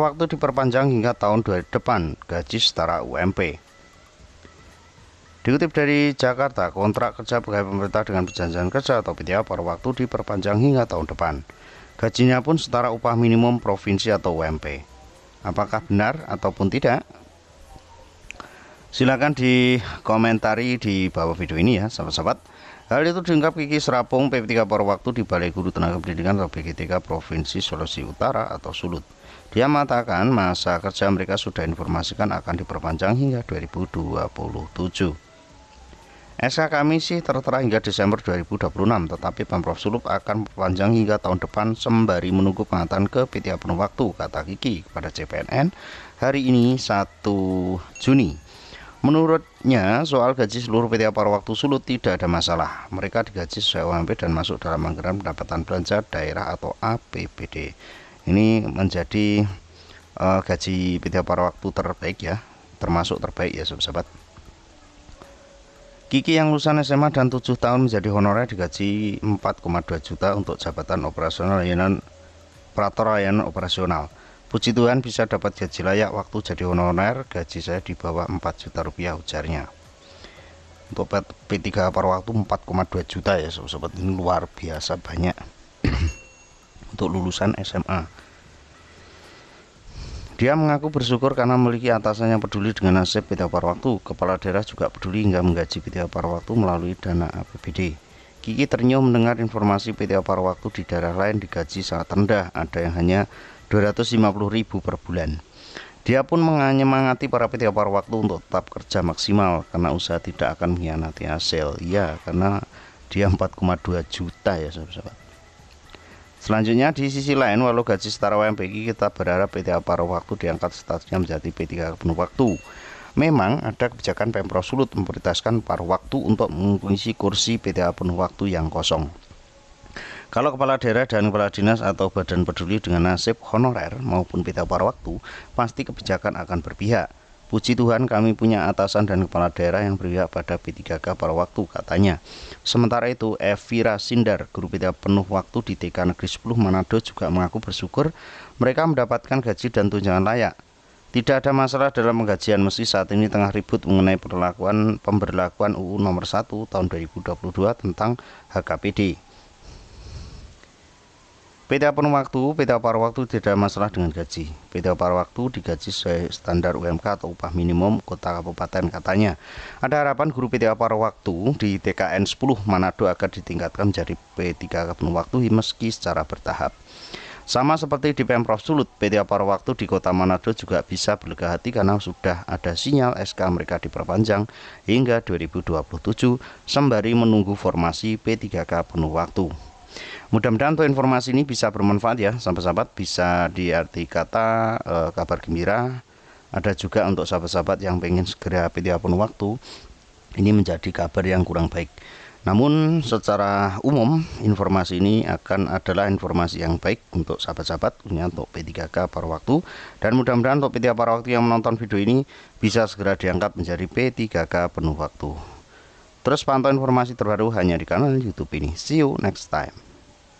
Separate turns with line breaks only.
waktu diperpanjang hingga tahun depan, gaji setara UMP. Dikutip dari Jakarta, kontrak kerja pegawai pemerintah dengan perjanjian kerja atau PTA paruh waktu diperpanjang hingga tahun depan. Gajinya pun setara upah minimum provinsi atau UMP. Apakah benar ataupun tidak? Silakan dikomentari di bawah video ini ya, sahabat-sahabat. Hal itu diungkap Kiki Serapung, PP3 paruh waktu di Balai Guru Tenaga Pendidikan atau BGTK Provinsi Sulawesi Utara atau Sulut. Dia mengatakan masa kerja mereka sudah informasikan akan diperpanjang hingga 2027. SK kami sih tertera hingga Desember 2026, tetapi Pemprov Sulut akan memperpanjang hingga tahun depan sembari menunggu pengangkatan ke PTA penuh waktu, kata Kiki kepada CPNN hari ini 1 Juni. Menurutnya, soal gaji seluruh PTA paruh waktu Sulut tidak ada masalah. Mereka digaji sesuai UMP dan masuk dalam anggaran pendapatan belanja daerah atau APBD. Ini menjadi gaji PTA paruh waktu terbaik ya, termasuk terbaik ya sahabat. Kiki yang lulusan SMA dan 7 tahun menjadi honorer digaji 4,2 juta untuk jabatan operasional layanan operator layanan operasional. Puji Tuhan bisa dapat gaji layak waktu jadi honorer, gaji saya di bawah 4 juta rupiah, ujarnya. Untuk P3 paruh waktu 4,2 juta ya sobat, ini luar biasa banyak untuk lulusan SMA. Dia mengaku bersyukur karena memiliki atasan yang peduli dengan nasib PTA paruh waktu. Kepala daerah juga peduli hingga menggaji PTA paruh waktu melalui dana APBD. Kiki ternyuh mendengar informasi PTA paruh waktu di daerah lain digaji sangat rendah, ada yang hanya 250.000 per bulan. Dia pun menyemangati para PTA paruh waktu untuk tetap kerja maksimal karena usaha tidak akan mengkhianati hasil. Ya, karena dia 4,2 juta ya sahabat. Selanjutnya di sisi lain, walau gaji setara UMP, kita berharap PTA paruh waktu diangkat statusnya menjadi P3 penuh waktu. Memang ada kebijakan Pemprov Sulut memprioritaskan paruh waktu untuk mengisi kursi PTA penuh waktu yang kosong. Kalau kepala daerah dan kepala dinas atau badan peduli dengan nasib honorer maupun PTA paruh waktu, pasti kebijakan akan berpihak. Puji Tuhan kami punya atasan dan kepala daerah yang berpihak pada P3K paruh waktu, katanya. Sementara itu, Evira Sindar, guru PTA penuh waktu di TK Negeri 10 Manado juga mengaku bersyukur mereka mendapatkan gaji dan tunjangan layak. Tidak ada masalah dalam penggajian meski saat ini tengah ribut mengenai pemberlakuan UU nomor 1 tahun 2022 tentang HKPD. PTA penuh waktu, PTA paruh waktu tidak ada masalah dengan gaji. PTA paruh waktu digaji sesuai standar UMK atau upah minimum kota kabupaten, katanya. Ada harapan guru PTA paruh waktu di TKN 10 Manado akan ditingkatkan menjadi P3K penuh waktu meski secara bertahap. Sama seperti di Pemprov Sulut, PTA paruh waktu di kota Manado juga bisa berlega hati karena sudah ada sinyal SK mereka diperpanjang hingga 2027 sembari menunggu formasi P3K penuh waktu. Mudah-mudahan untuk informasi ini bisa bermanfaat ya sahabat-sahabat, bisa diarti kata kabar gembira. Ada juga untuk sahabat-sahabat yang pengen segera PTA penuh waktu, ini menjadi kabar yang kurang baik. Namun secara umum informasi ini adalah informasi yang baik untuk sahabat-sahabat, untuk P3K paruh waktu. Dan mudah-mudahan untuk PTA paruh waktu yang menonton video ini bisa segera diangkat menjadi P3K penuh waktu. Terus pantau informasi terbaru hanya di kanal YouTube ini. See you next time.